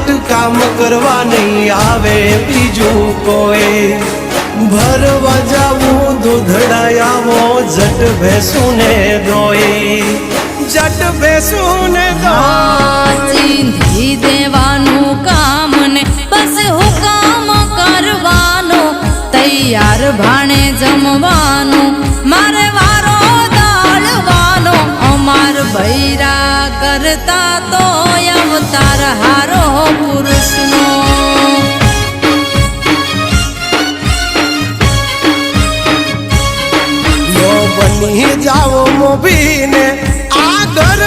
હાટ કામ કરવા નહીં આવે બીજું કોઈ ભરવા જાવું દૂધડા આવો જટ ભેંસુને દોઈ જટ ભેંસુને ચીંધી દેવાનું કામ ને બસ હુકામ કરવાનો તૈયાર ભાણે જમવાનું મારે વારો દાળવાનો અમાર બૈરા કરતા તો અવતાર હારો પુરુષનો બની જાઓ મોભીને આ ઘર